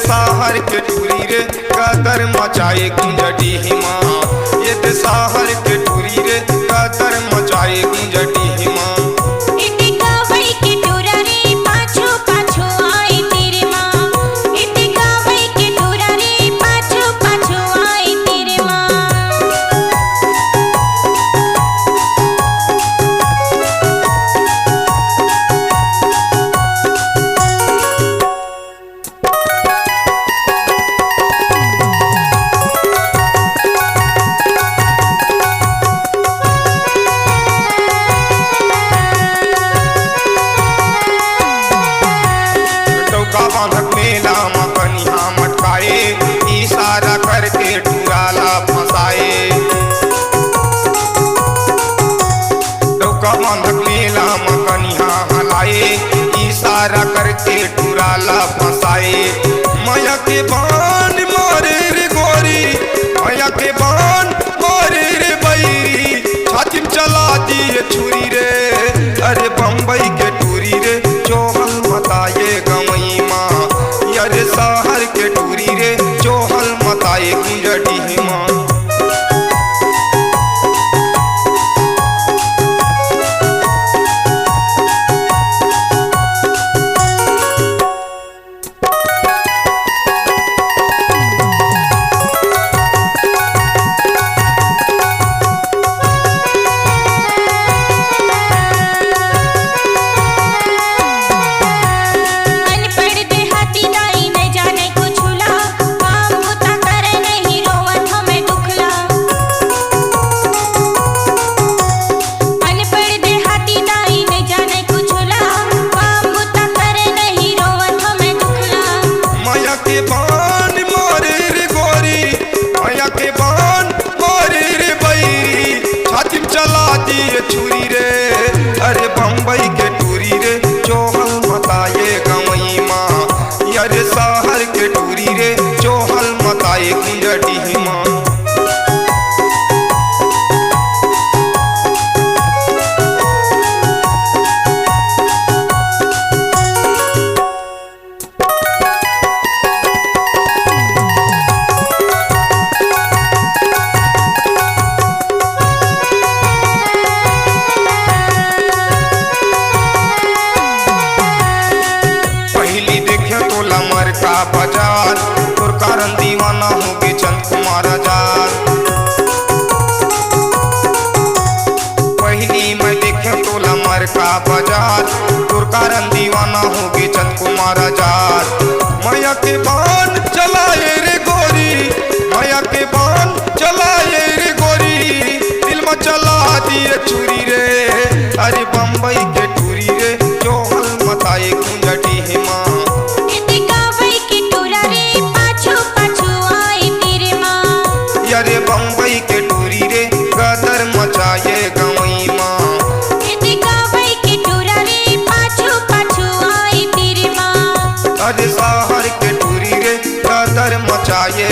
शहर के टूरी रे कदर मचाए गुंजटी हिमा, ये शहर के टूरी रे कदर मचाए गुंजटी हिमा। बांधक मेला मकनिया मटकाए, इशारा करके टुराला फंसाए। डौका बांधक मेला मकनिया हलाए, इशारा करके टुराला फंसाए। माया के बान मारे रे गोरी, माया के बान मारे रे बैरी, छाती में चला दिए छुरी रे। अरे बम्बई के टूरी रे चोहल मताए गवई, अरे शहर के टूरी रे चोहल मताए गुंजटी हिमा। छुरी रे अरे बम्बई के टूरी रे चोहल मताए गवई माँ, अरे शहर के टूरी रे चोहल मताए गुंजटी हिमा। का बाजार तोर कारण दीवाना हो गे चंद कुमार आजाद। पहली मैं देखे तोला मर का बाजार, तोर कारण दीवाना हो गे चंद कुमार आजाद। माया के बान चलाए रे गोरी, माया के बान चलाए रे गोरी, दिल में चला दिए छुरी रे। अरे बम्बई के टूरी रे चोहल मताए गुंजटी हिमा। अरे बम्बई के टूरी रे गदर मचाए गवई माँ, अरे शहर के टूरी रे गदर मचाए।